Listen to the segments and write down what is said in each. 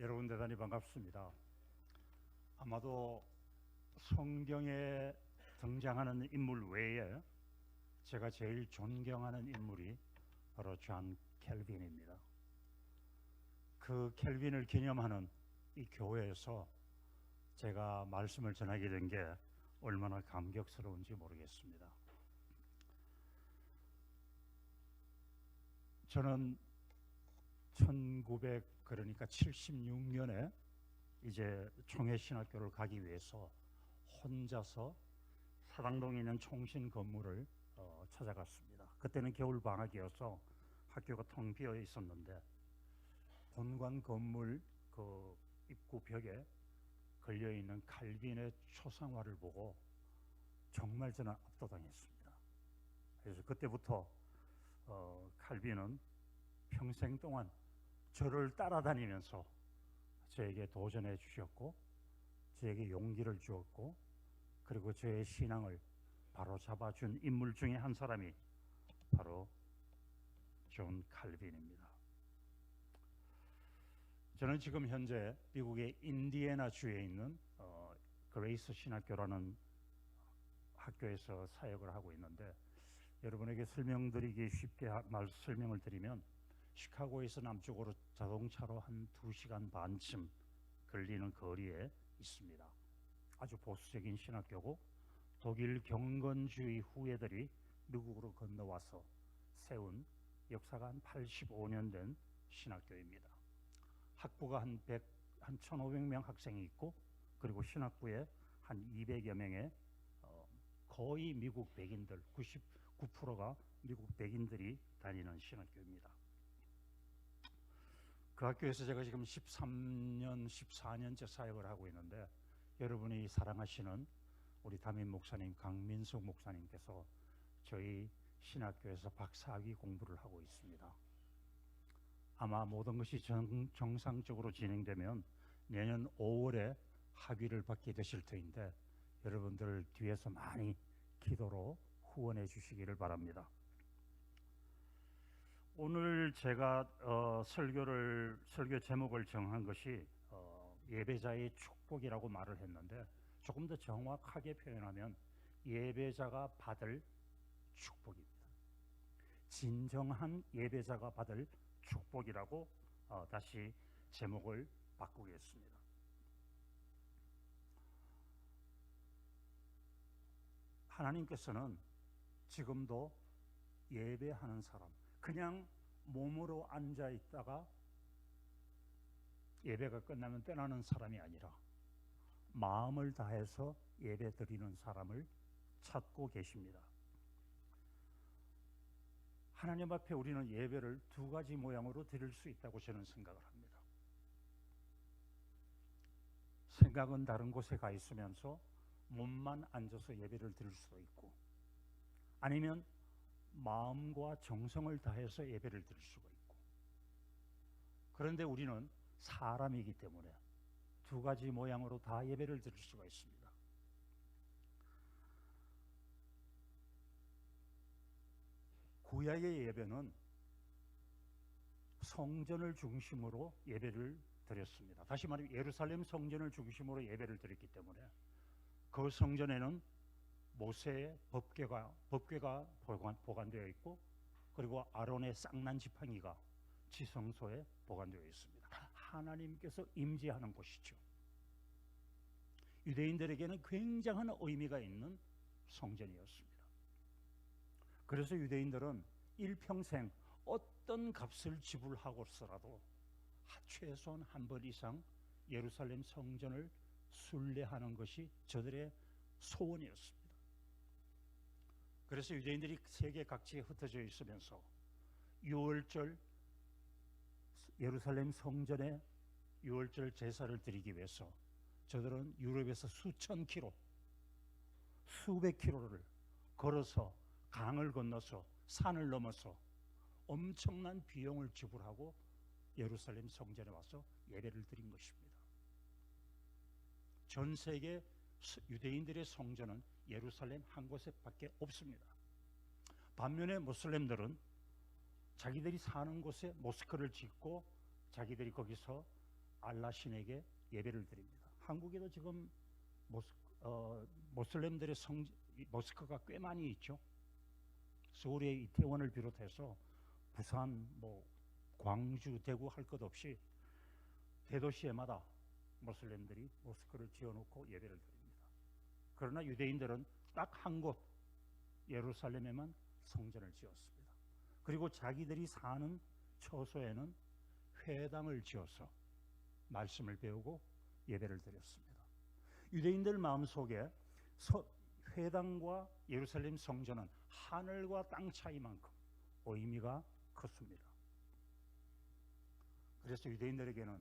여러분 대단히 반갑습니다. 아마도 성경에 등장하는 인물 외에 제가 제일 존경하는 인물이 바로 존 켈빈입니다. 그 켈빈을 기념하는 이 교회에서 제가 말씀을 전하게 된 게 얼마나 감격스러운지 모르겠습니다. 저는 그러니까 76년에 이제 총회신학교를 가기 위해서 혼자서 사당동에 있는 총신 건물을 찾아갔습니다. 그때는 겨울 방학이어서 학교가 텅 비어 있었는데 본관 건물 그 입구 벽에 걸려 있는 칼빈의 초상화를 보고 정말 저는 압도당했습니다. 그래서 그때부터 칼빈은 평생 동안 저를 따라다니면서 저에게 도전해 주셨고 저에게 용기를 주었고 그리고 저의 신앙을 바로잡아준 인물 중에 한 사람이 바로 존 칼빈입니다. 저는 지금 현재 미국의 인디애나 주에 있는 그레이스 신학교라는 학교에서 사역을 하고 있는데, 여러분에게 설명드리기 쉽게 설명을 드리면 시카고에서 남쪽으로 자동차로 한 2시간 반쯤 걸리는 거리에 있습니다. 아주 보수적인 신학교고 독일 경건주의 후예들이 미국으로 건너와서 세운 역사가 한 85년 된 신학교입니다. 학부가 한 1,500명 학생이 있고 그리고 신학부에 한 200여 명의 거의 미국 백인들 99%가 미국 백인들이 다니는 신학교입니다. 그 학교에서 제가 지금 13년, 14년째 사역을 하고 있는데, 여러분이 사랑하시는 우리 담임 목사님 강민석 목사님께서 저희 신학교에서 박사학위 공부를 하고 있습니다. 아마 모든 것이 정상적으로 진행되면 내년 5월에 학위를 받게 되실 터인데, 여러분들 뒤에서 많이 기도로 후원해 주시기를 바랍니다. 오늘 제가 설교 제목을 정한 것이 예배자의 축복이라고 말을 했는데, 조금 더 정확하게 표현하면 예배자가 받을 축복입니다. 진정한 예배자가 받을 축복이라고 다시 제목을 바꾸겠습니다. 하나님께서는 지금도 예배하는 사람, 그냥 몸으로 앉아 있다가 예배가 끝나면 떠나는 사람이 아니라 마음을 다해서 예배 드리는 사람을 찾고 계십니다. 하나님 앞에 우리는 예배를 2가지 모양으로 드릴 수 있다고 저는 생각을 합니다. 생각은 다른 곳에 가 있으면서 몸만 앉아서 예배를 드릴 수도 있고, 아니면 마음과 정성을 다해서 예배를 드릴 수가 있고. 그런데 우리는 사람이기 때문에 2가지 모양으로 다 예배를 드릴 수가 있습니다. 구약의 예배는 성전을 중심으로 예배를 드렸습니다. 다시 말하면 예루살렘 성전을 중심으로 예배를 드렸기 때문에 그 성전에는 모세의 법궤가 보관되어 있고, 그리고 아론의 쌍난 지팡이가 지성소에 보관되어 있습니다. 하나님께서 임재하는 곳이죠. 유대인들에게는 굉장한 의미가 있는 성전이었습니다. 그래서 유대인들은 일평생 어떤 값을 지불하고서라도 최소한 한 번 이상 예루살렘 성전을 순례하는 것이 저들의 소원이었습니다. 그래서 유대인들이 세계 각지에 흩어져 있으면서 6월절 예루살렘 성전에 6월절 제사를 드리기 위해서 저들은 유럽에서 수천 킬로, 수백 킬로를 걸어서 강을 건너서 산을 넘어서 엄청난 비용을 지불하고 예루살렘 성전에 와서 예배를 드린 것입니다. 전 세계 유대인들의 성전은 예루살렘 한 곳에밖에 없습니다. 반면에 무슬림들은 자기들이 사는 곳에 모스크를 짓고 자기들이 거기서 알라 신에게 예배를 드립니다. 한국에도 지금 모슬렘들의 모스크가 꽤 많이 있죠. 서울의 이태원을 비롯해서 부산, 광주, 대구 할 것 없이 대도시에마다 모슬렘들이 모스크를 지어놓고 예배를 드립니다. 그러나 유대인들은 딱 한 곳 예루살렘에만 성전을 지었습니다. 그리고 자기들이 사는 처소에는 회당을 지어서 말씀을 배우고 예배를 드렸습니다. 유대인들 마음속에 회당과 예루살렘 성전은 하늘과 땅 차이만큼 의미가 컸습니다. 그래서 유대인들에게는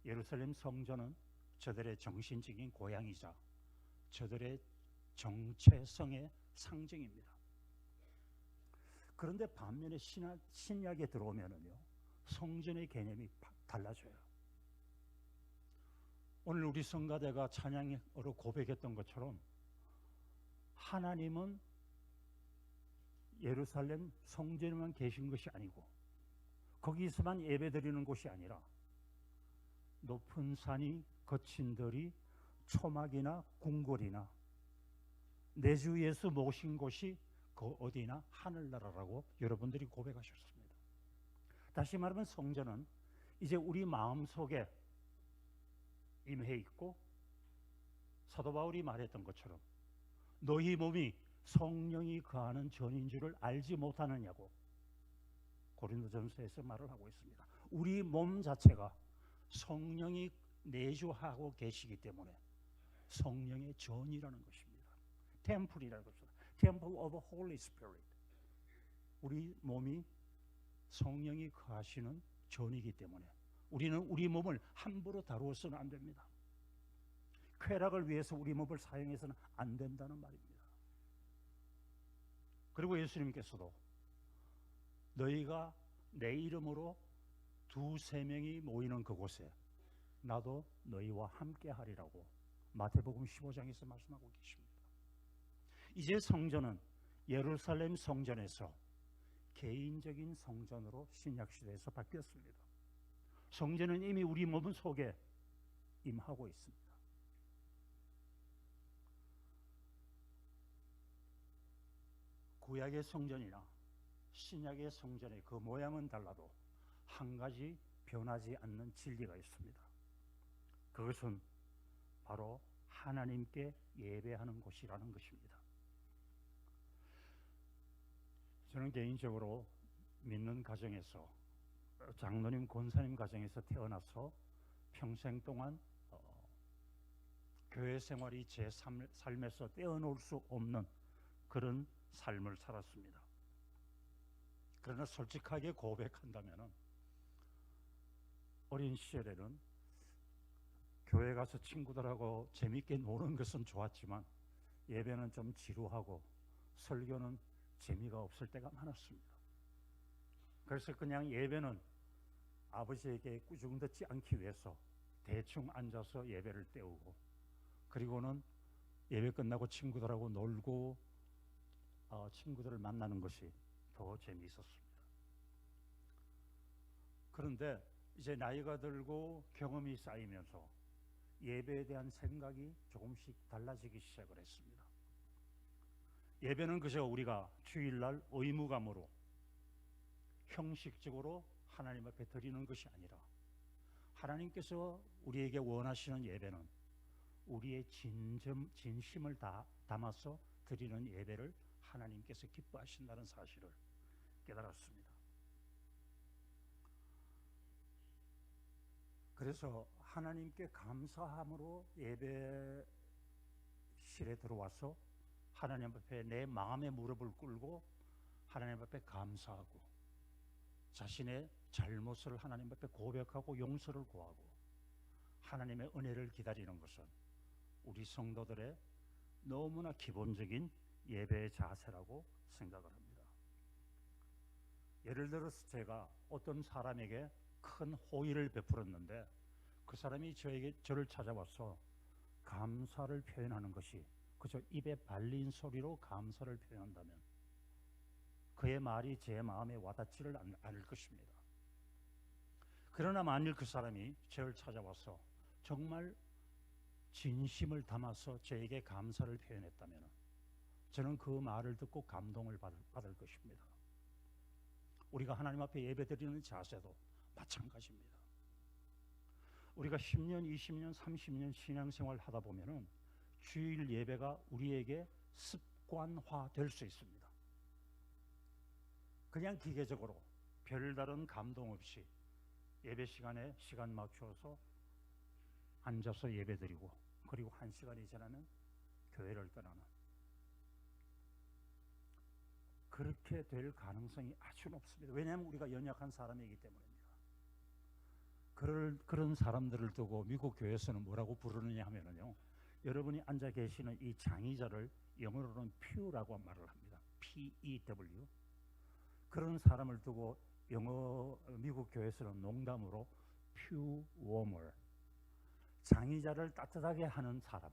예루살렘 성전은 저들의 정신적인 고향이자 저들의 정체성의 상징입니다. 그런데 반면에 신약에 들어오면은요, 성전의 개념이 달라져요. 오늘 우리 성가대가 찬양으로 고백했던 것처럼 하나님은 예루살렘 성전에만 계신 것이 아니고 거기서만 예배드리는 곳이 아니라 높은 산이 거친 들이 초막이나 궁궐이나 내 주 예수 모신 곳이 그 어디나 하늘나라라고 여러분들이 고백하셨습니다. 다시 말하면 성전은 이제 우리 마음속에 임해 있고, 사도 바울이 말했던 것처럼 너희 몸이 성령이 거하는 전인 줄을 알지 못하느냐고 고린도전서에서 말을 하고 있습니다. 우리 몸 자체가 성령이 내주하고 계시기 때문에 성령의 전이라는 것입니다. 템플이라는 것입니다. Temple of Holy Spirit. 우리 몸이 성령이 거하시는 전이기 때문에 우리는 우리 몸을 함부로 다루어서는 안 됩니다. 쾌락을 위해서 우리 몸을 사용해서는 안 된다는 말입니다. 그리고 예수님께서도 너희가 내 이름으로 두세 명이 모이는 그곳에 나도 너희와 함께 하리라고 마태복음 15장에서 말씀하고 계십니다. 이제 성전은 예루살렘 성전에서 개인적인 성전으로 신약시대에서 바뀌었습니다. 성전은 이미 우리 몸 속에 임하고 있습니다. 구약의 성전이나 신약의 성전의 그 모양은 달라도 한 가지 변하지 않는 진리가 있습니다. 그것은 바로 하나님께 예배하는 곳이라는 것입니다. 저는 개인적으로 믿는 가정에서, 장로님, 권사님 가정에서 태어나서 평생 동안 교회 생활이 제 삶에서 떼어놓을 수 없는 그런 삶을 살았습니다. 그러나 솔직하게 고백한다면 어린 시절에는 교회 가서 친구들하고 재밌게 노는 것은 좋았지만 예배는 좀 지루하고 설교는 재미가 없을 때가 많았습니다. 그래서 그냥 예배는 아버지에게 꾸중 듣지 않기 위해서 대충 앉아서 예배를 때우고, 그리고는 예배 끝나고 친구들하고 놀고 친구들을 만나는 것이 더 재미있었습니다. 그런데 이제 나이가 들고 경험이 쌓이면서 예배에 대한 생각이 조금씩 달라지기 시작을 했습니다. 예배는 그저 우리가 주일날 의무감으로 형식적으로 하나님 앞에 드리는 것이 아니라 하나님께서 우리에게 원하시는 예배는 우리의 진심을 담아서 드리는 예배를 하나님께서 기뻐하신다는 사실을 깨달았습니다. 그래서 하나님께 감사함으로 예배실에 들어와서 하나님 앞에 내 마음의 무릎을 꿇고 하나님 앞에 감사하고 자신의 잘못을 하나님 앞에 고백하고 용서를 구하고 하나님의 은혜를 기다리는 것은 우리 성도들의 너무나 기본적인 예배의 자세라고 생각을 합니다. 예를 들어서 제가 어떤 사람에게 큰 호의를 베풀었는데 그 사람이 저를 찾아와서 감사를 표현하는 것이 그저 입에 발린 소리로 감사를 표현한다면 그의 말이 제 마음에 와닿지를 않을 것입니다. 그러나 만일 그 사람이 저를 찾아와서 정말 진심을 담아서 저에게 감사를 표현했다면 저는 그 말을 듣고 감동을 받을 것입니다. 우리가 하나님 앞에 예배드리는 자세도 마찬가지입니다. 우리가 10년, 20년, 30년 신앙생활 하다 보면은 주일 예배가 우리에게 습관화 될 수 있습니다. 그냥 기계적으로 별다른 감동 없이 예배 시간에 시간 맞추어서 앉아서 예배드리고 그리고 1시간이 지나면 교회를 떠나는, 그렇게 될 가능성이 아주 높습니다. 왜냐하면 우리가 연약한 사람이기 때문입니다. 그런 사람들을 두고 미국 교회에서는 뭐라고 부르느냐 하면요, 여러분이 앉아 계시는 이 장의자를 영어로는 pew라고 말을 합니다. P-E-W. 그런 사람을 두고 미국 교회에서는 농담으로 pew warmer, 장의자를 따뜻하게 하는 사람,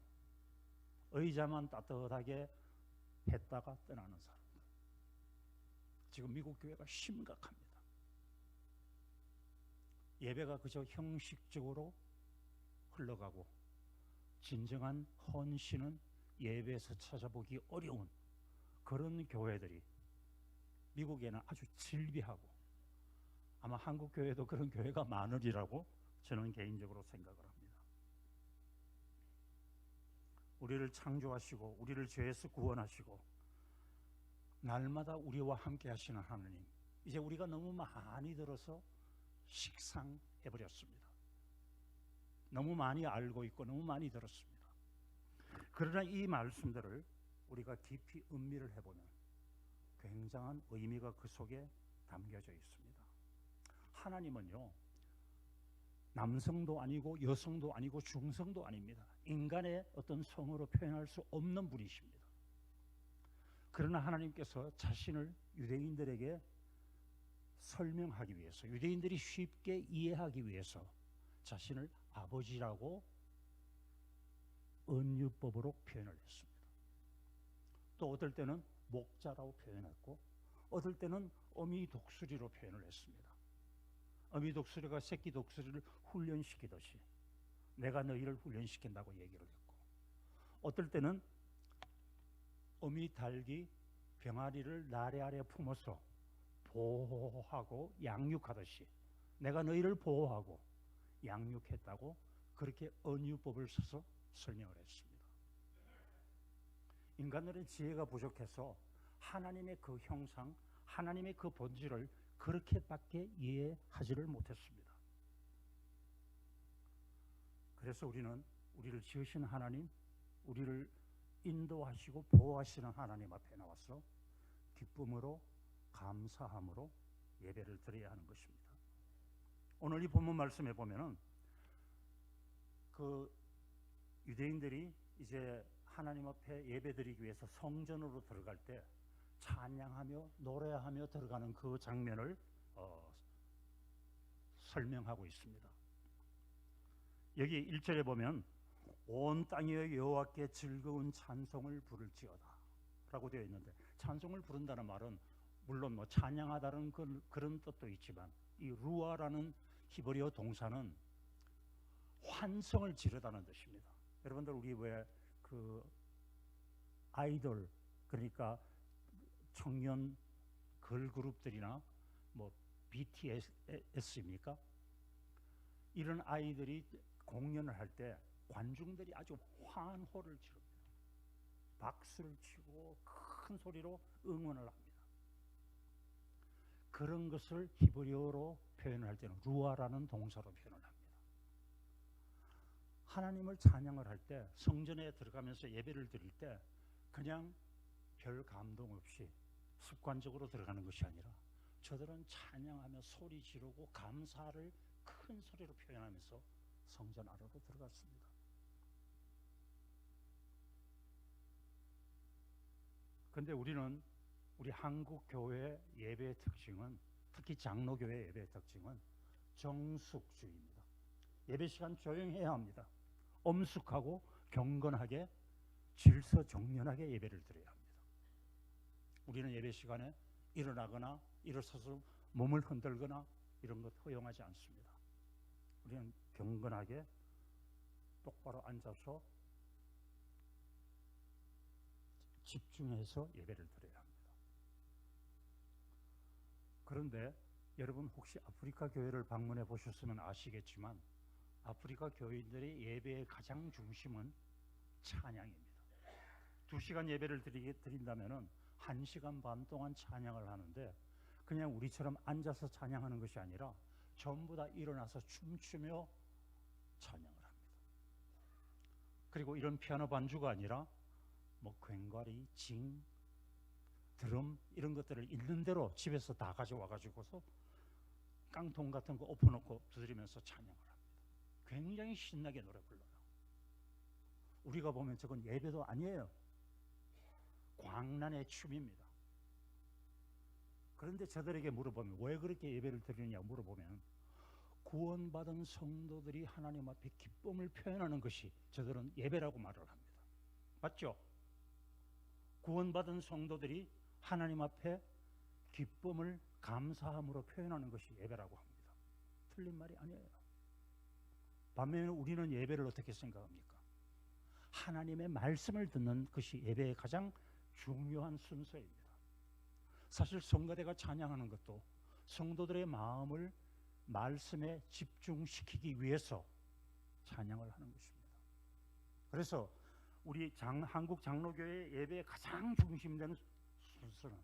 의자만 따뜻하게 했다가 떠나는 사람. 지금 미국 교회가 심각합니다. 예배가 그저 형식적으로 흘러가고 진정한 헌신은 예배에서 찾아보기 어려운 그런 교회들이 미국에는 아주 질비하고, 아마 한국 교회도 그런 교회가 많으리라고 저는 개인적으로 생각을 합니다. 우리를 창조하시고 우리를 죄에서 구원하시고 날마다 우리와 함께 하시는 하나님, 이제 우리가 너무 많이 들어서 식상해버렸습니다. 너무 많이 알고 있고 너무 많이 들었습니다. 그러나 이 말씀들을 우리가 깊이 음미를 해보면 굉장한 의미가 그 속에 담겨져 있습니다. 하나님은요, 남성도 아니고 여성도 아니고 중성도 아닙니다. 인간의 어떤 성으로 표현할 수 없는 분이십니다. 그러나 하나님께서 자신을 유대인들에게 설명하기 위해서, 유대인들이 쉽게 이해하기 위해서 자신을 아버지라고 은유법으로 표현을 했습니다. 또 어떨 때는 목자라고 표현했고 어떨 때는 어미 독수리로 표현을 했습니다. 어미 독수리가 새끼 독수리를 훈련시키듯이 내가 너희를 훈련시킨다고 얘기를 했고, 어떨 때는 어미 닭이 병아리를 나래 아래 품어서 보호하고 양육하듯이 내가 너희를 보호하고 양육했다고 그렇게 은유법을 써서 설명을 했습니다. 인간들은 지혜가 부족해서 하나님의 그 형상, 하나님의 그 본질을 그렇게밖에 이해하지를 못했습니다. 그래서 우리는 우리를 지으신 하나님, 우리를 인도하시고 보호하시는 하나님 앞에 나와서 기쁨으로 감사함으로 예배를 드려야 하는 것입니다. 오늘 이 본문 말씀에 보면은 그 유대인들이 이제 하나님 앞에 예배드리기 위해서 성전으로 들어갈 때 찬양하며 노래하며 들어가는 그 장면을 설명하고 있습니다. 여기 1절에 보면 온 땅이여 여호와께 즐거운 찬송을 부를지어다 라고 되어 있는데, 찬송을 부른다는 말은 물론 뭐 찬양하다는 그런 뜻도 있지만 이 루아라는 히브리어 동사는 환성을 지르다는 뜻입니다. 여러분들 우리 왜 그 아이돌, 그러니까 청년 걸그룹들이나 뭐 BTS입니까? 이런 아이들이 공연을 할 때 관중들이 아주 환호를 지릅니다. 박수를 치고 큰 소리로 응원을 합니다. 그런 것을 히브리어로 표현할 때는 루아라는 동사로 표현을 합니다. 하나님을 찬양을 할 때, 성전에 들어가면서 예배를 드릴 때 그냥 별 감동 없이 습관적으로 들어가는 것이 아니라 저들은 찬양하며 소리 지르고 감사를 큰 소리로 표현하면서 성전 안으로 들어갔습니다. 그런데 우리는 우리 한국 교회 예배의 특징은, 특히 장로교회 예배의 특징은 정숙주의입니다. 예배 시간 조용해야 합니다. 엄숙하고 경건하게 질서정연하게 예배를 드려야 합니다. 우리는 예배 시간에 일어나거나 일어서서 몸을 흔들거나 이런 것 허용하지 않습니다. 우리는 경건하게 똑바로 앉아서 집중해서 예배를 드려야 합니다. 그런데 여러분 혹시 아프리카 교회를 방문해 보셨으면 아시겠지만 아프리카 교인들의 예배의 가장 중심은 찬양입니다. 2시간 예배를 드린다면 1시간 반 동안 찬양을 하는데 그냥 우리처럼 앉아서 찬양하는 것이 아니라 전부 다 일어나서 춤추며 찬양을 합니다. 그리고 이런 피아노 반주가 아니라 뭐 괭과리, 징, 드럼 이런 것들을 있는 대로 집에서 다 가져와 가지고서 깡통 같은 거 엎어놓고 두드리면서 찬양을 합니다. 굉장히 신나게 노래 불러요. 우리가 보면 저건 예배도 아니에요. 광란의 춤입니다. 그런데 저들에게 물어보면 왜 그렇게 예배를 드리느냐고 물어보면 구원받은 성도들이 하나님 앞에 기쁨을 표현하는 것이 저들은 예배라고 말을 합니다. 맞죠? 구원받은 성도들이 하나님 앞에 기쁨을 감사함으로 표현하는 것이 예배라고 합니다. 틀린 말이 아니에요. 반면에 우리는 예배를 어떻게 생각합니까? 하나님의 말씀을 듣는 것이 예배의 가장 중요한 순서입니다. 사실 성가대가 찬양하는 것도 성도들의 마음을 말씀에 집중시키기 위해서 찬양을 하는 것입니다. 그래서 우리 한국 장로교회 예배의 가장 중심되는 순서는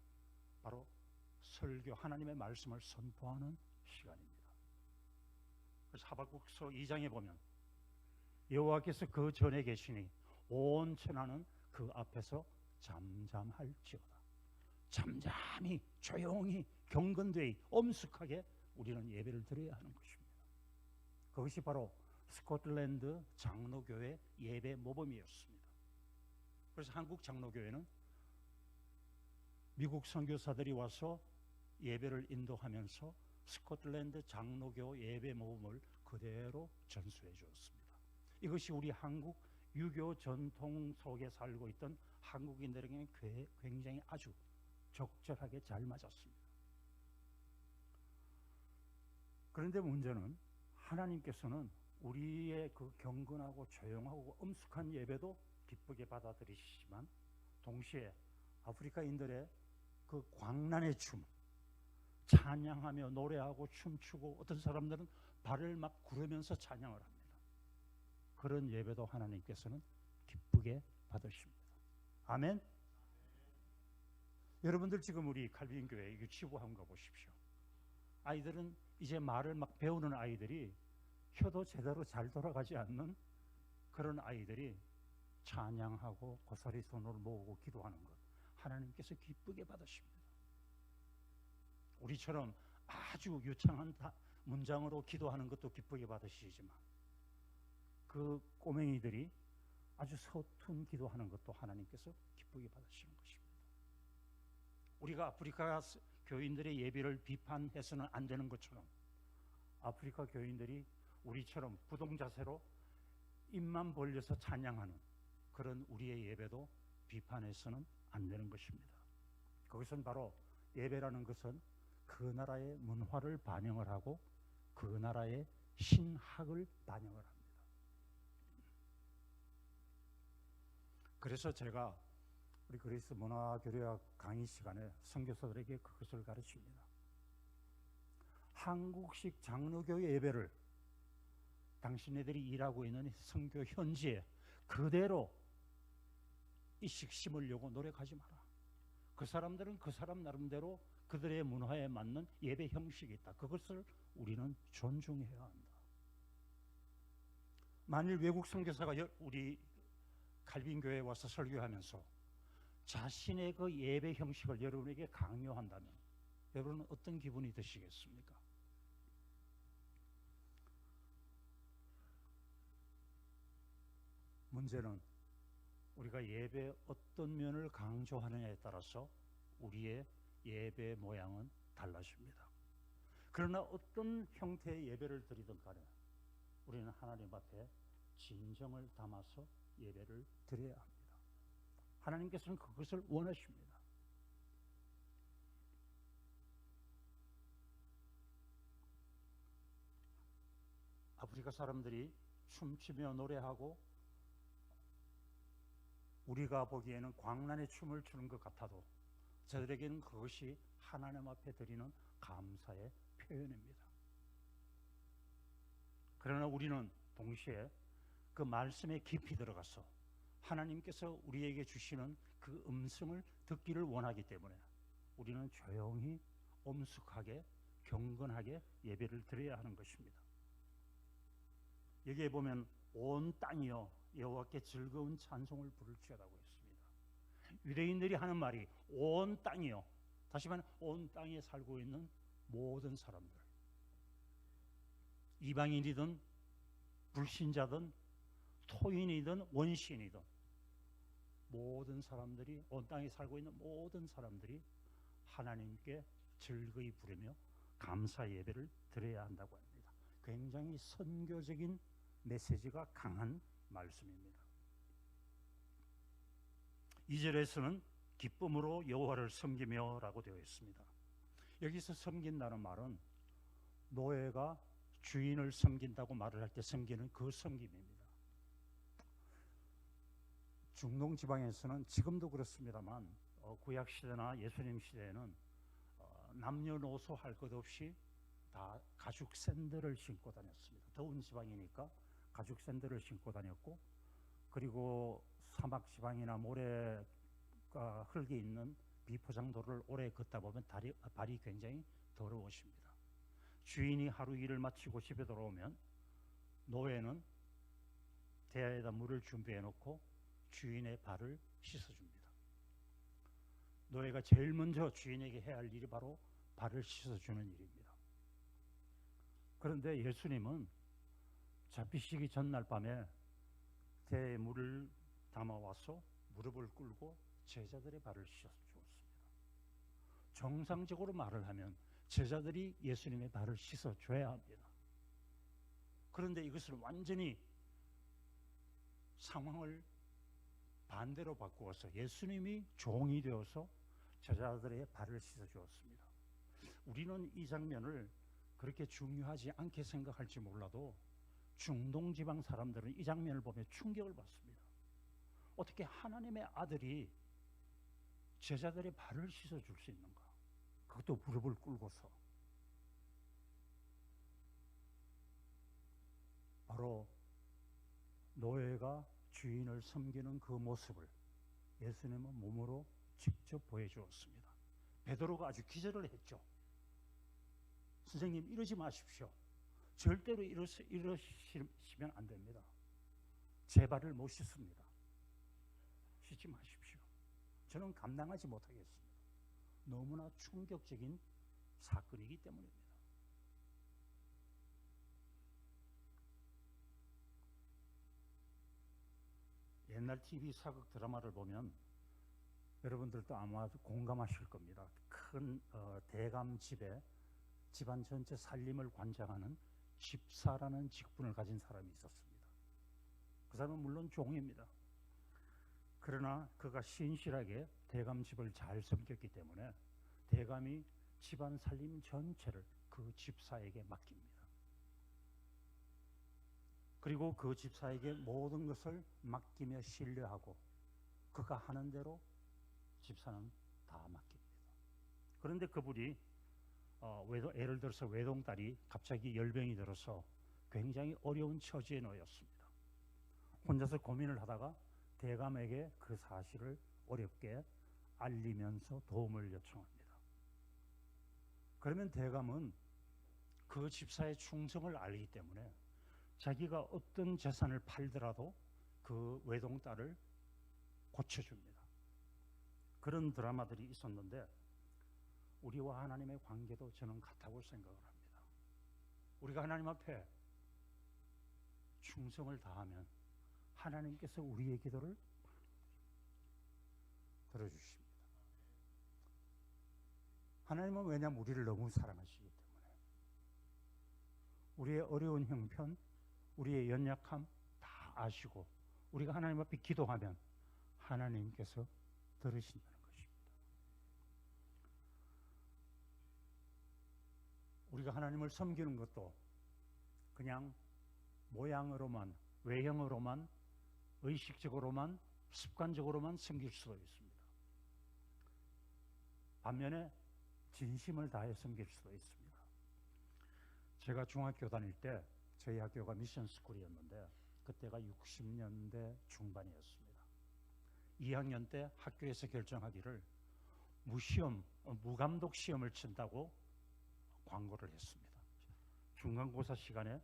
바로 설교, 하나님의 말씀을 선포하는 시간입니다. 그래서 하박국서 2장에 보면 여호와께서 그 전에 계시니 온 천하는 그 앞에서 잠잠할지어다. 잠잠히 조용히 경건되이 엄숙하게 우리는 예배를 드려야 하는 것입니다. 그것이 바로 스코틀랜드 장로교회 예배 모범이었습니다. 그래서 한국 장로교회는 미국 선교사들이 와서 예배를 인도하면서 스코틀랜드 장로교 예배 모범을 그대로 전수해 주었습니다. 이것이 우리 한국 유교 전통 속에 살고 있던 한국인들에게 굉장히 아주 적절하게 잘 맞았습니다. 그런데 문제는 하나님께서는 우리의 그 경건하고 조용하고 엄숙한 예배도 기쁘게 받아들이시지만 동시에 아프리카인들의 그 광란의 춤, 찬양하며 노래하고 춤추고 어떤 사람들은 발을 막 구르면서 찬양을 합니다. 그런 예배도 하나님께서는 기쁘게 받으십니다. 아멘. 여러분들 지금 우리 칼빈 교회 유치부 한번 가보십시오. 아이들은 이제 말을 막 배우는 아이들이 혀도 제대로 잘 돌아가지 않는 그런 아이들이 찬양하고 고사리 손을 모으고 기도하는 것 하나님께서 기쁘게 받으십니다. 우리처럼 아주 유창한 문장으로 기도하는 것도 기쁘게 받으시지만 그 꼬맹이들이 아주 서툰 기도하는 것도 하나님께서 기쁘게 받으시는 것입니다. 우리가 아프리카 교인들의 예배를 비판해서는 안 되는 것처럼 아프리카 교인들이 우리처럼 부동자세로 입만 벌려서 찬양하는 그런 우리의 예배도 비판해서는 안 되는 것입니다. 그것은 바로 예배라는 것은 그 나라의 문화를 반영을 하고 그 나라의 신학을 반영을 합니다. 그래서 제가 우리 그리스 문화교류학 강의 시간에 선교사들에게 그것을 가르칩니다. 한국식 장로교 예배를 당신네들이 일하고 있는 선교 현지에 그대로 이씩 심으려고 노력하지 마라. 그 사람들은 그 사람 나름대로 그들의 문화에 맞는 예배 형식이 있다. 그것을 우리는 존중해야 한다. 만일 외국 선교사가 우리 칼빈교회에 와서 설교하면서 자신의 그 예배 형식을 여러분에게 강요한다면 여러분은 어떤 기분이 드시겠습니까? 문제는 우리가 예배의 어떤 면을 강조하느냐에 따라서 우리의 예배 모양은 달라집니다. 그러나 어떤 형태의 예배를 드리든 간에 우리는 하나님 앞에 진정을 담아서 예배를 드려야 합니다. 하나님께서는 그것을 원하십니다. 아프리카 사람들이 춤추며 노래하고 우리가 보기에는 광란의 춤을 추는 것 같아도 저들에게는 그것이 하나님 앞에 드리는 감사의 표현입니다. 그러나 우리는 동시에 그 말씀에 깊이 들어가서 하나님께서 우리에게 주시는 그 음성을 듣기를 원하기 때문에 우리는 조용히 엄숙하게 경건하게 예배를 드려야 하는 것입니다. 여기에 보면 온 땅이여 여호와께 즐거운 찬송을 부를지어다고 했습니다. 유대인들이 하는 말이 온 땅이여, 다시 말하면 온 땅에 살고 있는 모든 사람들, 이방인이든 불신자든 토인이든 원시인이든 모든 사람들이, 온 땅에 살고 있는 모든 사람들이 하나님께 즐거이 부르며 감사 예배를 드려야 한다고 합니다. 굉장히 선교적인 메시지가 강한 말씀입니다. 2절에서는 기쁨으로 여호와를 섬기며 라고 되어 있습니다. 여기서 섬긴다는 말은 노예가 주인을 섬긴다고 말을 할 때 섬기는 그 섬김입니다. 중동 지방에서는 지금도 그렇습니다만 구약 시대나 예수님 시대에는 남녀노소 할 것 없이 다 가죽 샌들을 신고 다녔습니다. 더운 지방이니까 가죽 샌들을 신고 다녔고, 그리고 사막 지방이나 모래가 흙이 있는 비포장도를 오래 걷다 보면 발이 굉장히 더러워집니다. 주인이 하루 일을 마치고 집에 돌아오면 노예는 대야에다 물을 준비해 놓고 주인의 발을 씻어줍니다. 노예가 제일 먼저 주인에게 해야 할 일이 바로 발을 씻어주는 일입니다. 그런데 예수님은 잡히시기 전날 밤에 대야에 물을 담아와서 무릎을 꿇고 제자들의 발을 씻어주었습니다. 정상적으로 말을 하면 제자들이 예수님의 발을 씻어줘야 합니다. 그런데 이것을 완전히 상황을 반대로 바꾸어서 예수님이 종이 되어서 제자들의 발을 씻어주었습니다. 우리는 이 장면을 그렇게 중요하지 않게 생각할지 몰라도 중동 지방 사람들은 이 장면을 보면 충격을 받습니다. 어떻게 하나님의 아들이 제자들의 발을 씻어줄 수 있는가? 그것도 무릎을 꿇고서. 바로 노예가 주인을 섬기는 그 모습을 예수님은 몸으로 직접 보여주었습니다. 베드로가 아주 기절을 했죠. 선생님, 이러지 마십시오. 절대로 이러시면 안 됩니다. 제 발을 못 씻습니다. 씻지 마십시오. 저는 감당하지 못하겠습니다. 너무나 충격적인 사건이기 때문입니다. 옛날 TV 사극 드라마를 보면 여러분들도 아마 공감하실 겁니다. 큰 대감 집에 집안 전체 살림을 관장하는 집사라는 직분을 가진 사람이 있었습니다. 그 사람은 물론 종입니다. 그러나 그가 신실하게 대감 집을 잘 섬겼기 때문에 대감이 집안 살림 전체를 그 집사에게 맡깁니다. 그리고 그 집사에게 모든 것을 맡기며 신뢰하고 그가 하는 대로 집사는 다 맡깁니다. 그런데 그분이 예를 들어서 외동딸이 갑자기 열병이 들어서 굉장히 어려운 처지에 놓였습니다. 혼자서 고민을 하다가 대감에게 그 사실을 어렵게 알리면서 도움을 요청합니다. 그러면 대감은 그 집사의 충성을 알기 때문에 자기가 어떤 재산을 팔더라도 그 외동딸을 고쳐줍니다. 그런 드라마들이 있었는데 우리와 하나님의 관계도 저는 같다고 생각을 합니다. 우리가 하나님 앞에 충성을 다하면 하나님께서 우리의 기도를 들어주십니다. 하나님은 왜냐하면 우리를 너무 사랑하시기 때문에 우리의 어려운 형편, 우리의 연약함 다 아시고 우리가 하나님 앞에 기도하면 하나님께서 들으신다는 것입니다. 우리가 하나님을 섬기는 것도 그냥 모양으로만, 외형으로만, 의식적으로만, 습관적으로만 섬길 수도 있습니다. 반면에 진심을 다해 섬길 수도 있습니다. 제가 중학교 다닐 때 저희 학교가 미션 스쿨이었는데 그때가 60년대 중반이었습니다. 2학년 때 학교에서 결정하기를 무감독 시험을 친다고 광고를 했습니다. 중간고사 시간에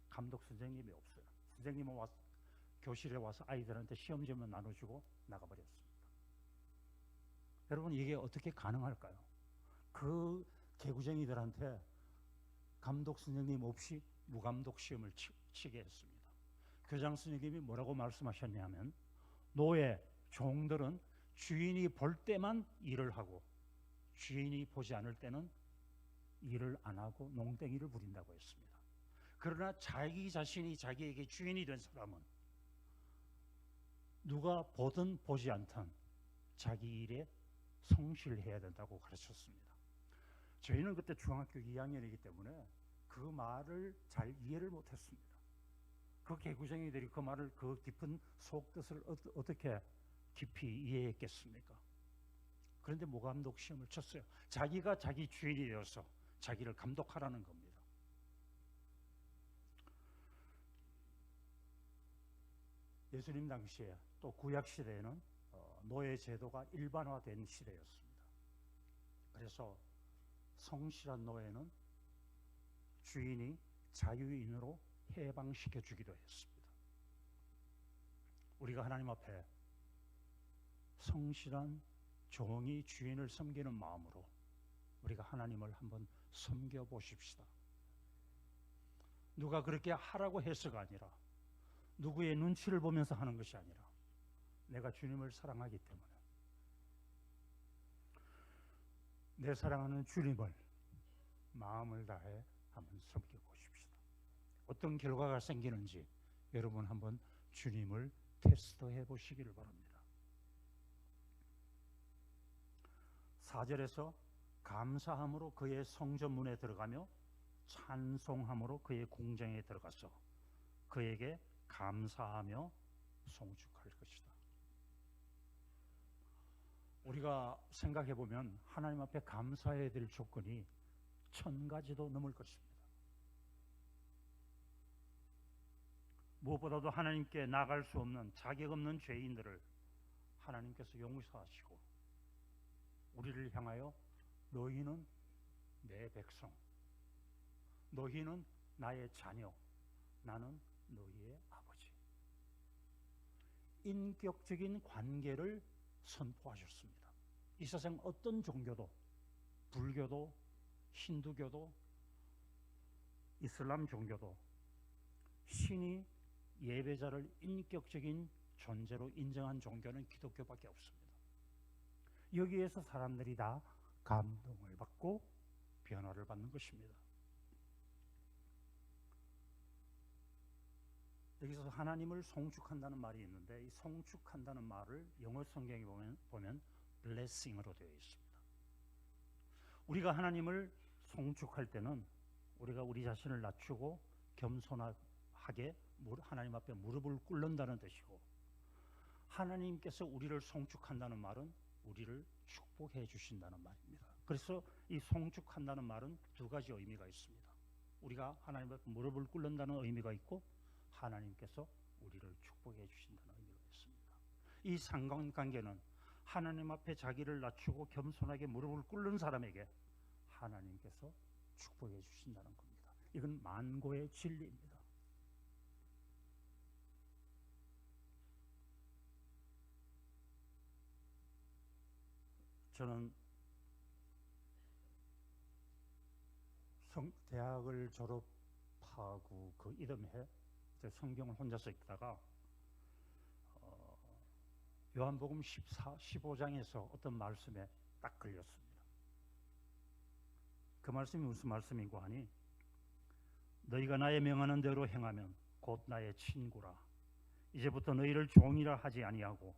감독 선생님이 없어요. 선생님은 교실에 와서 아이들한테 시험지만 나눠주고 나가버렸습니다. 여러분, 이게 어떻게 가능할까요? 그 개구쟁이들한테 감독 선생님 없이 무감독 시험을 치게 했습니다. 교장 선생님이 뭐라고 말씀하셨냐면, 노예, 종들은 주인이 볼 때만 일을 하고 주인이 보지 않을 때는 일을 안 하고 농땡이를 부린다고 했습니다. 그러나 자기 자신이 자기에게 주인이 된 사람은 누가 보든 보지 않든 자기 일에 성실해야 된다고 가르쳤습니다. 저희는 그때 중학교 2학년이기 때문에 그 말을 잘 이해를 못했습니다. 그 개구쟁이들이 그 말을, 그 깊은 속뜻을 어떻게 깊이 이해했겠습니까? 그런데 무감독 시험을 쳤어요. 자기가 자기 주인이 되어서 자기를 감독하라는 겁니다. 예수님 당시에 또 구약 시대에는 노예 제도가 일반화된 시대였습니다. 그래서 성실한 노예는 주인이 자유인으로 해방시켜 주기도 했습니다. 우리가 하나님 앞에 성실한 종이 주인을 섬기는 마음으로 우리가 하나님을 한번 섬겨보십시다. 누가 그렇게 하라고 해서가 아니라, 누구의 눈치를 보면서 하는 것이 아니라 내가 주님을 사랑하기 때문에 내 사랑하는 주님을 마음을 다해 한번 섬겨보십시다. 어떤 결과가 생기는지 여러분 한번 주님을 테스트해 보시기를 바랍니다. 4절에서 감사함으로 그의 성전문에 들어가며 찬송함으로 그의 궁정에 들어가서 그에게 감사하며 송축할 것이다. 우리가 생각해 보면 하나님 앞에 감사해야 될 조건이 1000가지도 넘을 것입니다. 무엇보다도 하나님께 나갈 수 없는 자격 없는 죄인들을 하나님께서 용서하시고 우리를 향하여 너희는 내 백성, 너희는 나의 자녀, 나는 너희의 아버지, 인격적인 관계를 선포하셨습니다. 이 세상 어떤 종교도, 불교도, 힌두교도, 이슬람 종교도 신이 예배자를 인격적인 존재로 인정한 종교는 기독교밖에 없습니다. 여기에서 사람들이 다 감동을 받고 변화를 받는 것입니다. 여기서 하나님을 송축한다는 말이 있는데, 이 송축한다는 말을 영어 성경에 보면 blessing으로 되어 있습니다. 우리가 하나님을 송축할 때는 우리가 우리 자신을 낮추고 겸손하게 하나님 앞에 무릎을 꿇는다는 뜻이고, 하나님께서 우리를 송축한다는 말은 우리를 축복해 주신다는 말입니다. 그래서 이 송축한다는 말은 두 가지 의미가 있습니다. 우리가 하나님 앞에 무릎을 꿇는다는 의미가 있고, 하나님께서 우리를 축복해 주신다는 의미가 있습니다. 이 상관관계는 하나님 앞에 자기를 낮추고 겸손하게 무릎을 꿇는 사람에게 하나님께서 축복해 주신다는 겁니다. 이건 만고의 진리입니다. 저는 대학을 졸업하고 그 이듬해 성경을 혼자서 읽다가 요한복음 15장에서 어떤 말씀에 딱 걸렸습니다. 그 말씀이 무슨 말씀이고 하니, 너희가 나의 명하는 대로 행하면 곧 나의 친구라. 이제부터 너희를 종이라 하지 아니하고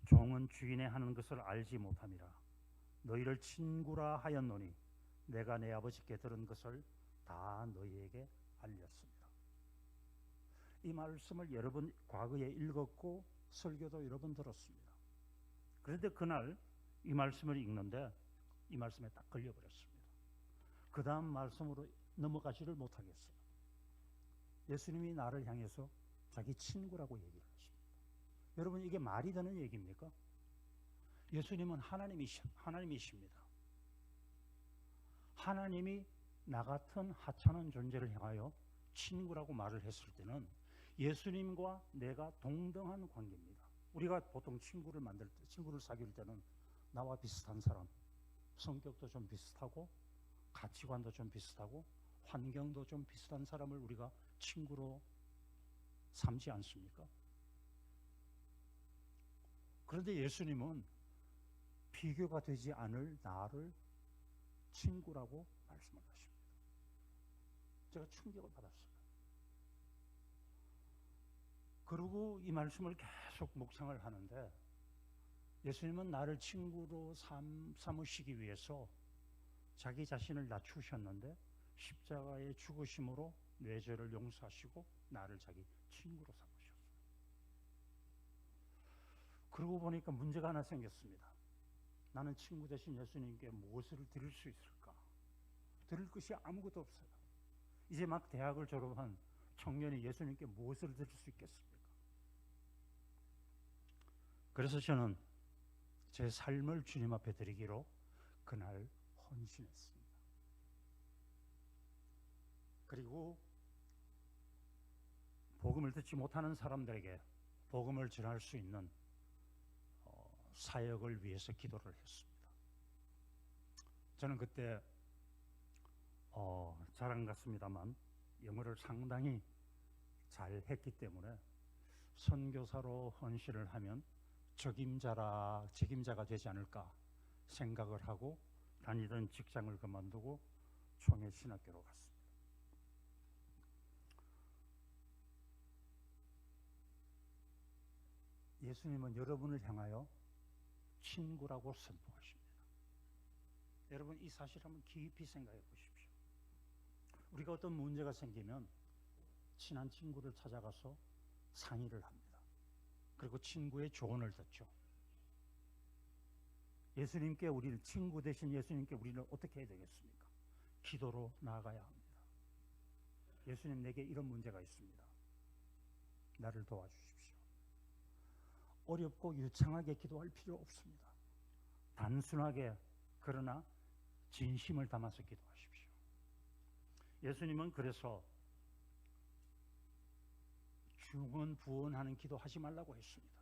종은 주인의 하는 것을 알지 못함이라. 너희를 친구라 하였노니 내가 내 아버지께 들은 것을 다 너희에게 알렸습니다. 이 말씀을 여러 번 과거에 읽었고 설교도 여러 번 들었습니다. 그런데 그날 이 말씀을 읽는데 이 말씀에 딱 걸려버렸습니다. 그 다음 말씀으로 넘어가지를 못하겠어요. 예수님이 나를 향해서 자기 친구라고 얘기를 했습니다. 여러분, 이게 말이 되는 얘기입니까? 예수님은 하나님이십니다. 하나님이 나 같은 하찮은 존재를 향하여 친구라고 말을 했을 때는 예수님과 내가 동등한 관계입니다. 우리가 보통 친구를 사귈 때는 나와 비슷한 사람, 성격도 좀 비슷하고 가치관도 좀 비슷하고 환경도 좀 비슷한 사람을 우리가 친구로 삼지 않습니까? 그런데 예수님은 비교가 되지 않을 나를 친구라고 말씀을 하십니다. 제가 충격을 받았어요. 그리고 이 말씀을 계속 묵상을 하는데 예수님은 나를 친구로 삼으시기 위해서 자기 자신을 낮추셨는데 십자가의 죽으심으로 내 죄를 용서하시고 나를 자기 친구로 삼으셨어요. 그러고 보니까 문제가 하나 생겼습니다. 나는 친구 대신 예수님께 무엇을 드릴 수 있을까? 드릴 것이 아무것도 없어요. 이제 막 대학을 졸업한 청년이 예수님께 무엇을 드릴 수 있겠습니까? 그래서 저는 제 삶을 주님 앞에 드리기로 그날 헌신했습니다. 그리고 복음을 듣지 못하는 사람들에게 복음을 전할 수 있는 사역을 위해서 기도를 했습니다. 저는 그때 자랑 같습니다만 영어를 상당히 잘 했기 때문에 선교사로 헌신을 하면 책임자가 되지 않을까 생각을 하고 다니던 직장을 그만두고 총회신학교로 갔습니다. 예수님은 여러분을 향하여 친구라고 선포하십니다. 여러분, 이 사실 한번 깊이 생각해 보십시오. 우리가 어떤 문제가 생기면 친한 친구를 찾아가서 상의를 합니다. 그리고 친구의 조언을 듣죠. 예수님께 우리를 친구 대신 예수님께 우리는 어떻게 해야 되겠습니까? 기도로 나아가야 합니다. 예수님, 내게 이런 문제가 있습니다. 나를 도와주십시오. 어렵고 유창하게 기도할 필요 없습니다. 단순하게 그러나 진심을 담아서 기도하십시오. 예수님은 그래서 중언부언하는 기도 하지 말라고 했습니다.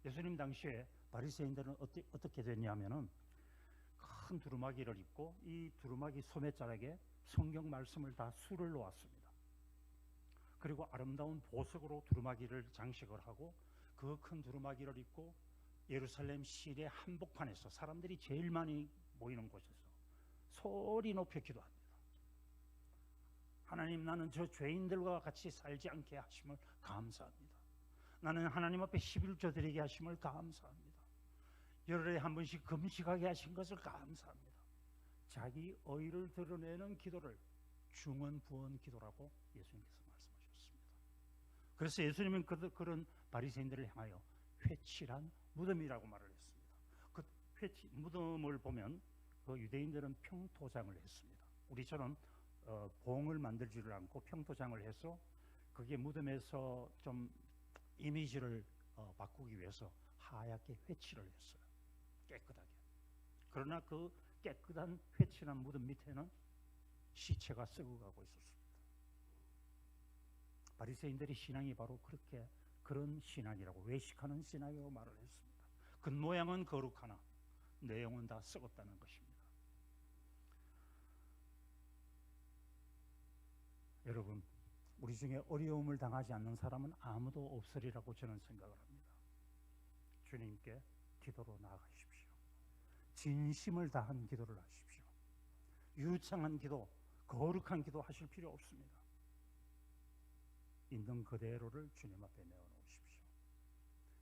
예수님 당시에 바리새인들은 어떻게 됐냐면은 큰 두루마기를 입고 이 두루마기 소매자락에 성경 말씀을 다 수를 놓았습니다. 그리고 아름다운 보석으로 두루마기를 장식을 하고 그 큰 두루마기를 입고 예루살렘 시내 한복판에서 사람들이 제일 많이 모이는 곳에서 소리 높여 기도합니다. 하나님, 나는 저 죄인들과 같이 살지 않게 하심을 감사합니다. 나는 하나님 앞에 11조 드리게 하심을 감사합니다. 열흘에 한 번씩 금식하게 하신 것을 감사합니다. 자기 의를 드러내는 기도를 중언부언 기도라고 예수님께서 말씀하셨습니다. 그래서 예수님은 그런 바리새인들을 향하여 회칠한 무덤이라고 말을 했습니다. 그 무덤을 보면 그 유대인들은 평토장을 했습니다. 우리처럼 봉을 만들지를 않고 평토장을 해서 그게 무덤에서 좀 이미지를 바꾸기 위해서 하얗게 회칠을 했어요. 깨끗하게. 그러나 그 깨끗한 회칠한 무덤 밑에는 시체가 썩어가고 있었습니다. 바리새인들의 신앙이 바로 그런 신앙이라고, 외식하는 신앙이라고 말을 했습니다. 겉모양은 거룩하나 내용은 다 썩었다는 것입니다. 여러분, 우리 중에 어려움을 당하지 않는 사람은 아무도 없으리라고 저는 생각을 합니다. 주님께 기도로 나아가십시오. 진심을 다한 기도를 하십시오. 유창한 기도, 거룩한 기도 하실 필요 없습니다. 있는 그대로를 주님 앞에 내어놓으십시오.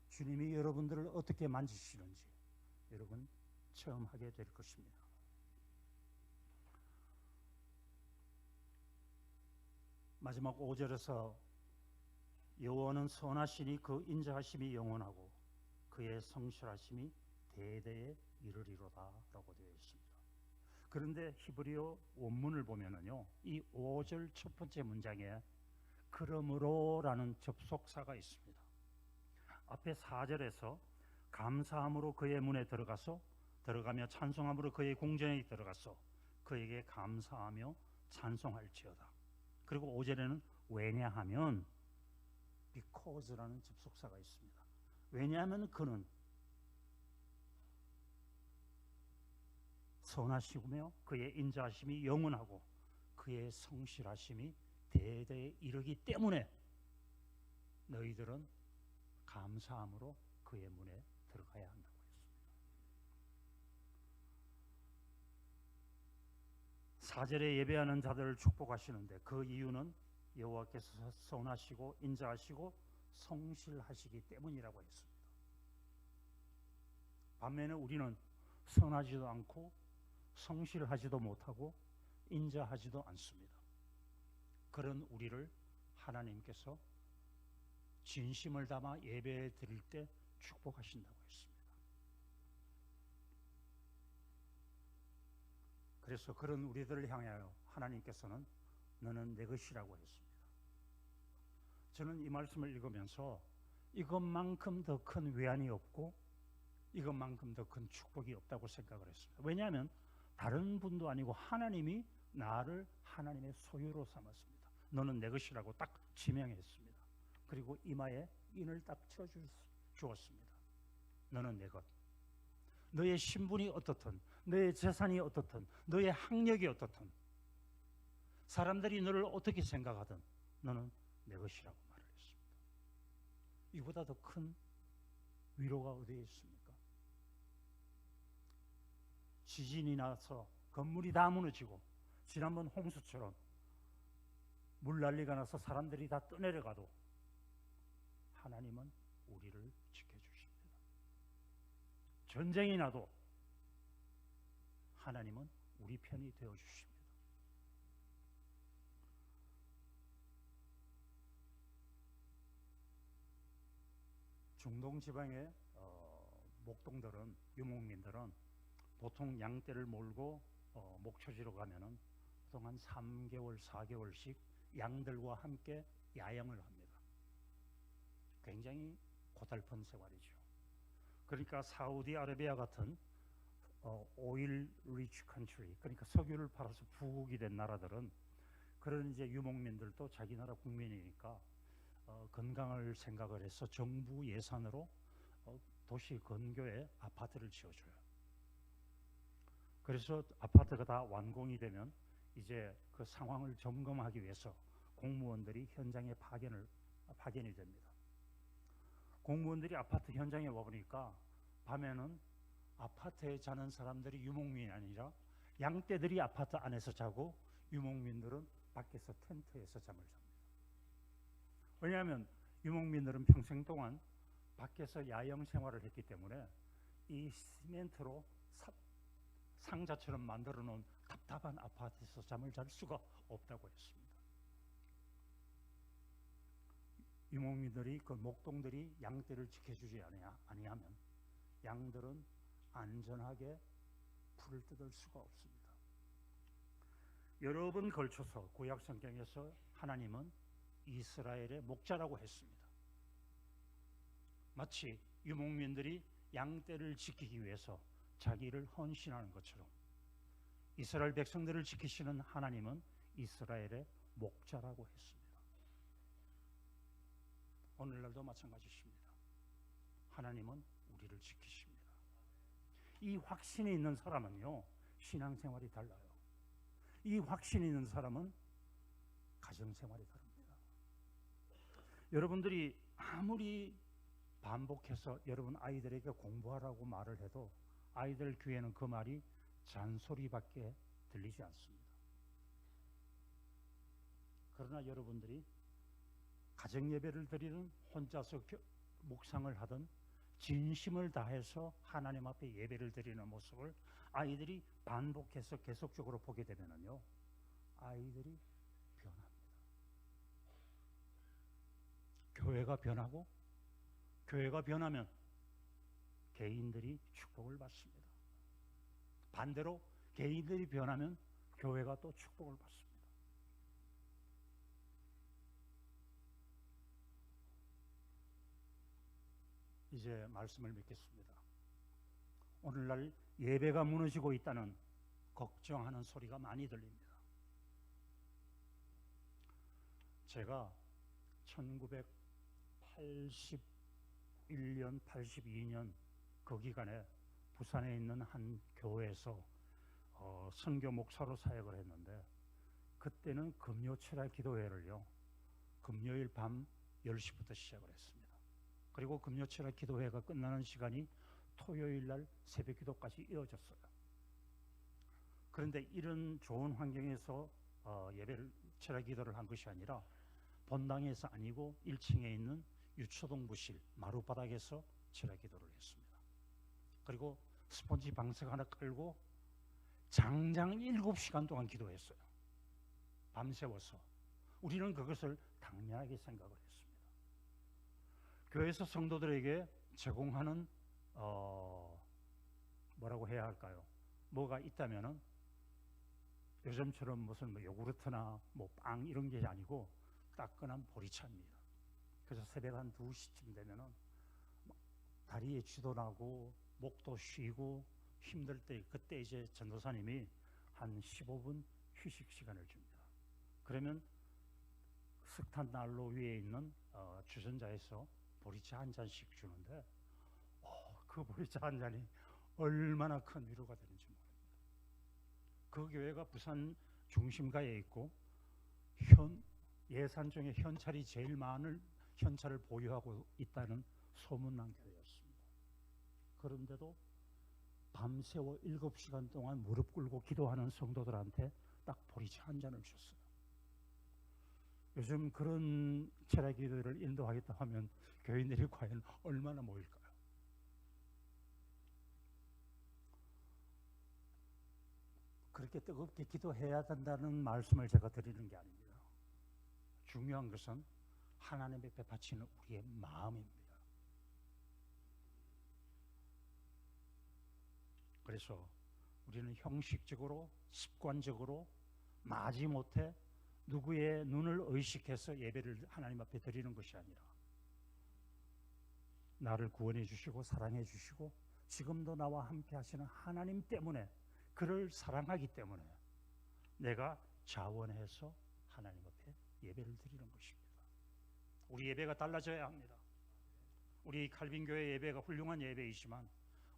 주님이 여러분들을 어떻게 만지시는지 여러분 처음 하게 될 것입니다. 마지막 5절에서 여호와는 선하시니 그 인자하심이 영원하고 그의 성실하심이 대대에 이르리로다 라고 되어 있습니다. 그런데 히브리어 원문을 보면은요, 이 5절 첫 번째 문장에 그러므로라는 접속사가 있습니다. 앞에 4절에서 감사함으로 그의 문에 들어가며 찬송함으로 그의 궁전에 들어가서 그에게 감사하며 찬송할지어다. 그리고 5절에는 왜냐하면 because라는 접속사가 있습니다. 왜냐하면 그는 선하시며 그의 인자하심이 영원하고 그의 성실하심이 대대에 이르기 때문에 너희들은 감사함으로 그의 문에 들어가야 한다고 했습니다. 4절에 예배하는 자들을 축복하시는데 그 이유는 여호와께서 선하시고 인자하시고 성실하시기 때문이라고 했습니다. 반면에 우리는 선하지도 않고 성실하지도 못하고 인자하지도 않습니다. 그런 우리를 하나님께서 진심을 담아 예배 드릴 때 축복하신다고 했습니다. 그래서 그런 우리들을 향하여 하나님께서는 너는 내 것이라고 했습니다. 저는 이 말씀을 읽으면서 이것만큼 더 큰 외환이 없고 이것만큼 더 큰 축복이 없다고 생각을 했습니다. 왜냐하면 다른 분도 아니고 하나님이 나를 하나님의 소유로 삼았습니다. 너는 내 것이라고 딱 지명했습니다. 그리고 이마에 인을 딱 쳐주었습니다. 너는 내 것. 너의 신분이 어떻든, 너의 재산이 어떻든, 너의 학력이 어떻든, 사람들이 너를 어떻게 생각하든 너는 내 것이라고 말을 했습니다. 이보다 더 큰 위로가 어디에 있습니까? 지진이 나서 건물이 다 무너지고 지난번 홍수처럼 물난리가 나서 사람들이 다 떠내려가도 하나님은 우리를 지켜주십니다. 전쟁이 나도 하나님은 우리 편이 되어주십니다. 중동 지방의 목동들은, 유목민들은 보통 양떼를 몰고 목초지로 가면은 보통 한 3개월, 4개월씩 양들과 함께 야영을 합니다. 굉장히 고달픈 생활이죠. 그러니까 사우디아라비아 같은 오일 리치 컨트리, 그러니까 석유를 팔아서 부국이 된 나라들은 그런 이제 유목민들도 자기 나라 국민이니까 건강을 생각을 해서 정부 예산으로 도시 근교에 아파트를 지어줘요. 그래서 아파트가 다 완공이 되면 이제 그 상황을 점검하기 위해서 공무원들이 현장에 파견이 됩니다. 공무원들이 아파트 현장에 와보니까 밤에는 아파트에 자는 사람들이 유목민이 아니라 양떼들이 아파트 안에서 자고 유목민들은 밖에서 텐트에서 잠을 잡니다. 왜냐하면 유목민들은 평생 동안 밖에서 야영 생활을 했기 때문에 이 시멘트로 상자처럼 만들어 놓은 답답한 아파트에서 잠을 잘 수가 없다고 했습니다. 유목민들이, 그 목동들이 양떼를 지켜주지 아니하면 양들은 안전하게 풀을 뜯을 수가 없습니다. 여러 번 걸쳐서 구약 성경에서 하나님은 이스라엘의 목자라고 했습니다. 마치 유목민들이 양떼를 지키기 위해서 자기를 헌신하는 것처럼 이스라엘 백성들을 지키시는 하나님은 이스라엘의 목자라고 했습니다. 오늘날도 마찬가지십니다. 하나님은 우리를 지키십니다. 이 확신이 있는 사람은요, 신앙생활이 달라요. 이 확신이 있는 사람은 가정생활이 다릅니다. 여러분들이 아무리 반복해서 여러분 아이들에게 공부하라고 말을 해도 아이들 귀에는 그 말이 잔소리밖에 들리지 않습니다. 그러나 여러분들이 가정예배를 드리는, 혼자서 묵상을 하든 진심을 다해서 하나님 앞에 예배를 드리는 모습을 아이들이 반복해서 계속적으로 보게 되면요, 아이들이 변합니다. 교회가 변하고, 교회가 변하면 개인들이 축복을 받습니다. 반대로 개인들이 변하면 교회가 또 축복을 받습니다. 이제 말씀을 맺겠습니다. 오늘날 예배가 무너지고 있다는 걱정하는 소리가 많이 들립니다. 제가 1981년, 82년 그 기간에 부산에 있는 한 교회에서 선교 목사로 사역을 했는데, 그때는 금요 철야 기도회를요, 금요일 밤 10시부터 시작을 했습니다. 그리고 금요 철야 기도회가 끝나는 시간이 토요일 날 새벽 기도까지 이어졌어요. 그런데 이런 좋은 환경에서 예배를, 철야 기도를 한 것이 아니라 본당에서 아니고 1층에 있는 유초동 부실 마룻바닥에서 철야 기도를 했습니다. 그리고 스폰지 방석 하나 끌고 장장 7시간 동안 기도했어요. 밤새워서. 우리는 그것을 당연하게 생각을 했습니다. 교회에서 성도들에게 제공하는 뭐라고 해야 할까요? 뭐가 있다면은 요즘처럼 무슨 뭐 요구르트나 뭐 빵 이런 게 아니고 따끈한 보리차입니다. 그래서 새벽 한 2시쯤 되면은 다리에 쥐도 나고 목도 쉬고 힘들 때, 그때 이제 전도사님이 한 15분 휴식 시간을 줍니다. 그러면 석탄 난로 위에 있는 주전자에서 보리차 한 잔씩 주는데, 그 보리차 한 잔이 얼마나 큰 위로가 되는지 모릅니다. 그 교회가 부산 중심가에 있고 예산 중에 현찰이 제일 많은 현찰을 보유하고 있다는 소문난 교회였습니다. 그런데도 밤새워 7시간 동안 무릎 꿇고 기도하는 성도들한테 딱 보리차 한 잔을 줬어요. 요즘 그런 철야 기도를 인도하겠다 하면 교인들이 과연 얼마나 모일까요? 그렇게 뜨겁게 기도해야 된다는 말씀을 제가 드리는 게 아닙니다. 중요한 것은 하나님 앞에 바치는 우리의 마음입니다. 그래서 우리는 형식적으로, 습관적으로 마지못해 누구의 눈을 의식해서 예배를 하나님 앞에 드리는 것이 아니라, 나를 구원해 주시고 사랑해 주시고 지금도 나와 함께 하시는 하나님 때문에, 그를 사랑하기 때문에 내가 자원해서 하나님 앞에 예배를 드리는 것입니다. 우리 예배가 달라져야 합니다. 우리 칼빈교회 예배가 훌륭한 예배이지만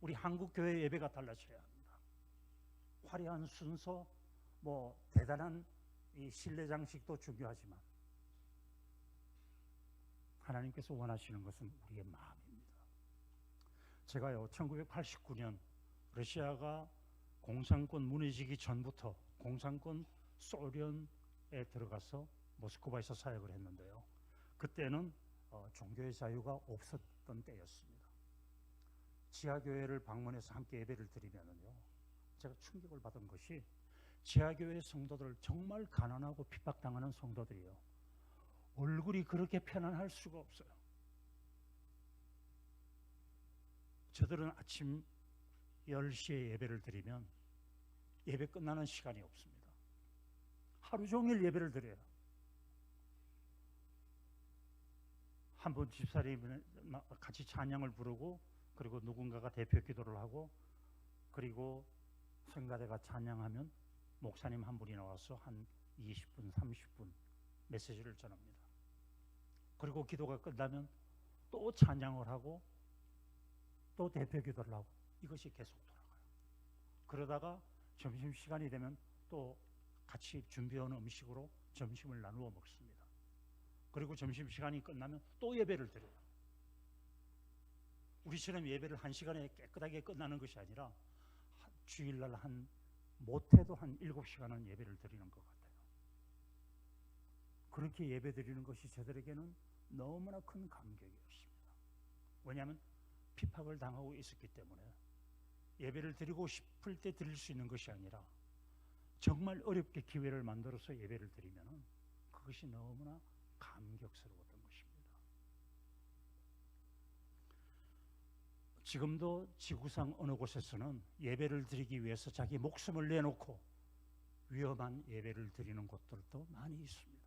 우리 한국교회 예배가 달라져야 합니다. 화려한 순서, 뭐 대단한 이 실내 장식도 중요하지만 하나님께서 원하시는 것은 우리의 마음입니다. 제가요 1989년 러시아가 공산권 무너지기 전부터 공산권 소련에 들어가서 모스크바에서 사역을 했는데요, 그때는 종교의 자유가 없었던 때였습니다. 지하교회를 방문해서 함께 예배를 드리면은요, 제가 충격을 받은 것이 지하교회 성도들, 정말 가난하고 핍박당하는 성도들이요, 얼굴이 그렇게 편안할 수가 없어요. 저들은 아침 10시에 예배를 드리면 예배 끝나는 시간이 없습니다. 하루 종일 예배를 드려요. 한 번 집사람이 같이 찬양을 부르고, 그리고 누군가가 대표 기도를 하고, 그리고 성가대가 찬양하면 목사님 한 분이 나와서 한 20분, 30분 메시지를 전합니다. 그리고 기도가 끝나면 또 찬양을 하고 또 대표 기도를 하고, 이것이 계속 돌아가요. 그러다가 점심시간이 되면 또 같이 준비해온 음식으로 점심을 나누어 먹습니다. 그리고 점심시간이 끝나면 또 예배를 드려요. 우리처럼 예배를 1시간에 깨끗하게 끝나는 것이 아니라 주일날 못해도 한 7시간은 예배를 드리는 것 같아요. 그렇게 예배 드리는 것이 저들에게는 너무나 큰 감격이었습니다. 왜냐하면 핍박을 당하고 있었기 때문에 예배를 드리고 싶을 때 드릴 수 있는 것이 아니라 정말 어렵게 기회를 만들어서 예배를 드리면 그것이 너무나 감격스러웠던 것입니다. 지금도 지구상 어느 곳에서는 예배를 드리기 위해서 자기 목숨을 내놓고 위험한 예배를 드리는 곳들도 많이 있습니다.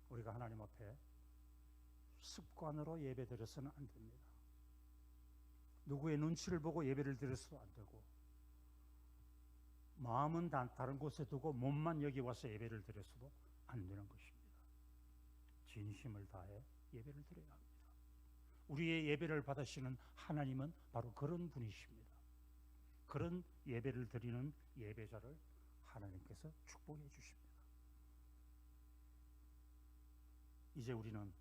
우리가 하나님 앞에 습관으로 예배 드려서는 안 됩니다. 누구의 눈치를 보고 예배를 드려서도 안 되고, 마음은 다른 곳에 두고 몸만 여기 와서 예배를 드려서도 안 되는 것입니다. 진심을 다해 예배를 드려야 합니다. 우리의 예배를 받으시는 하나님은 바로 그런 분이십니다. 그런 예배를 드리는 예배자를 하나님께서 축복해 주십니다. 이제 우리는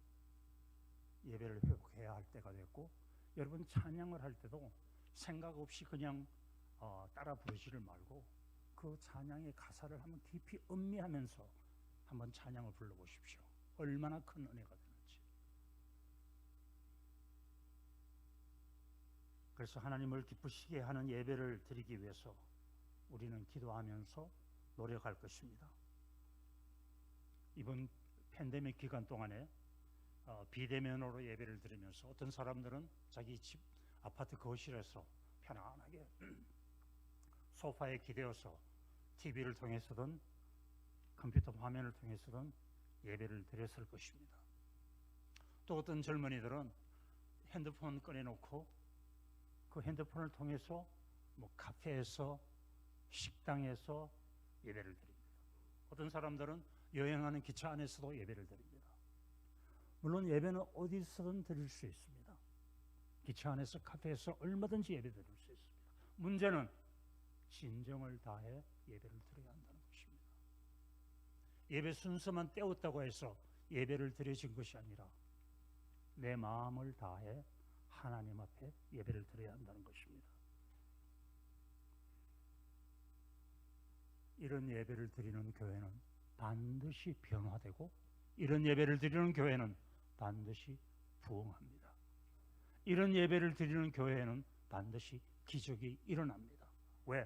예배를 회복해야 할 때가 됐고, 여러분 찬양을 할 때도 생각 없이 그냥 따라 부르지를 말고 그 찬양의 가사를 한번 깊이 음미하면서 한번 찬양을 불러보십시오. 얼마나 큰 은혜가 되는지. 그래서 하나님을 기쁘시게 하는 예배를 드리기 위해서 우리는 기도하면서 노력할 것입니다. 이번 팬데믹 기간 동안에 비대면으로 예배를 드리면서 어떤 사람들은 자기 집 아파트 거실에서 편안하게 소파에 기대어서 TV를 통해서든 컴퓨터 화면을 통해서든 예배를 드렸을 것입니다. 또 어떤 젊은이들은 핸드폰 꺼내놓고 그 핸드폰을 통해서 뭐 카페에서 식당에서 예배를 드립니다. 어떤 사람들은 여행하는 기차 안에서도 예배를 드립니다. 물론 예배는 어디서든 드릴 수 있습니다. 기차 안에서 카페에서 얼마든지 예배 드릴 수 있습니다. 문제는 진정을 다해 예배를 드려야 한다는 것입니다. 예배 순서만 떼었다고 해서 예배를 드려진 것이 아니라 내 마음을 다해 하나님 앞에 예배를 드려야 한다는 것입니다. 이런 예배를 드리는 교회는 반드시 변화되고, 이런 예배를 드리는 교회는 반드시 부흥합니다. 이런 예배를 드리는 교회에는 반드시 기적이 일어납니다. 왜?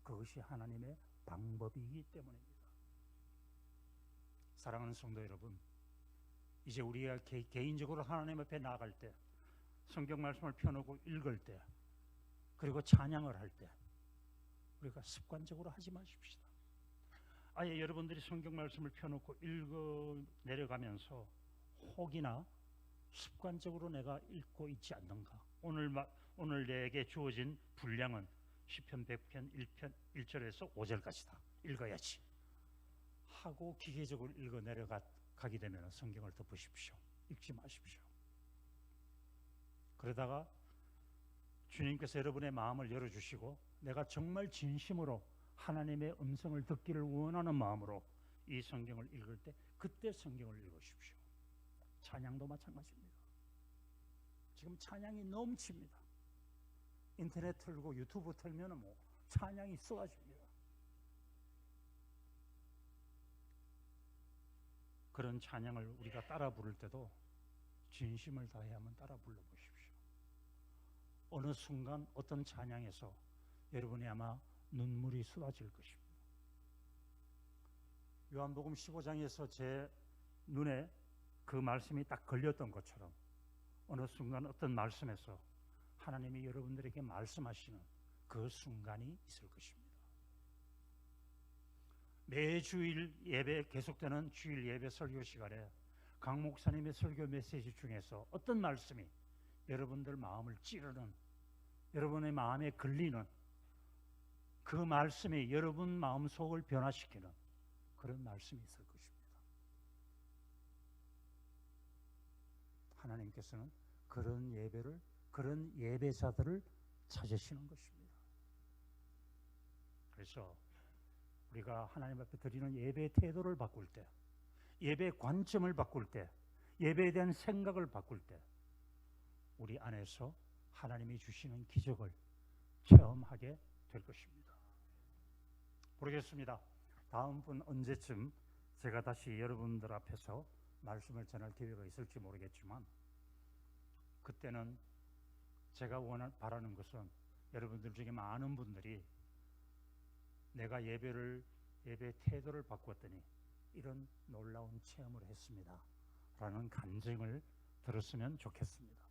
그것이 하나님의 방법이기 때문입니다. 사랑하는 성도 여러분, 이제 우리가 개인적으로 하나님 앞에 나아갈 때, 성경 말씀을 펴놓고 읽을 때, 그리고 찬양을 할 때 우리가 습관적으로 하지 마십시다. 아예 여러분들이 성경 말씀을 펴놓고 읽어 내려가면서 혹이나 습관적으로 내가 읽고 있지 않는가? 오늘 내게 주어진 분량은 시편 100편 1절에서 5절까지다. 읽어야지 하고 기계적으로 읽어 내려가게 되면 성경을 덮으십시오. 읽지 마십시오. 그러다가 주님께서 여러분의 마음을 열어주시고 내가 정말 진심으로 하나님의 음성을 듣기를 원하는 마음으로 이 성경을 읽을 때 그때 성경을 읽으십시오. 찬양도 마찬가지입니다. 지금 찬양이 넘칩니다. 인터넷 틀고 유튜브 틀면 뭐 찬양이 쏟아집니다. 그런 찬양을 우리가 따라 부를 때도 진심을 다해 한번 따라 불러보십시오. 어느 순간 어떤 찬양에서 여러분이 아마 눈물이 쏟아질 것입니다. 요한복음 15장에서 제 눈에 그 말씀이 딱 걸렸던 것처럼 어느 순간 어떤 말씀에서 하나님이 여러분들에게 말씀하시는 그 순간이 있을 것입니다. 매주일 예배 계속되는 주일 예배 설교 시간에 강 목사님의 설교 메시지 중에서 어떤 말씀이 여러분들 마음을 찌르는, 여러분의 마음에 걸리는 그 말씀이 여러분 마음속을 변화시키는 그런 말씀이 있을 것입니다. 하나님께서는 그런 예배를, 그런 예배자들을 찾으시는 것입니다. 그래서 우리가 하나님 앞에 드리는 예배의 태도를 바꿀 때, 예배의 관점을 바꿀 때, 예배에 대한 생각을 바꿀 때 우리 안에서 하나님이 주시는 기적을 체험하게 될 것입니다. 모르겠습니다. 다음번 언제쯤 제가 다시 여러분들 앞에서 말씀을 전할 기회가 있을지 모르겠지만 그때는 제가 바라는 것은 여러분들 중에 많은 분들이 내가 예배 태도를 바꿨더니 이런 놀라운 체험을 했습니다 라는 간증을 들었으면 좋겠습니다.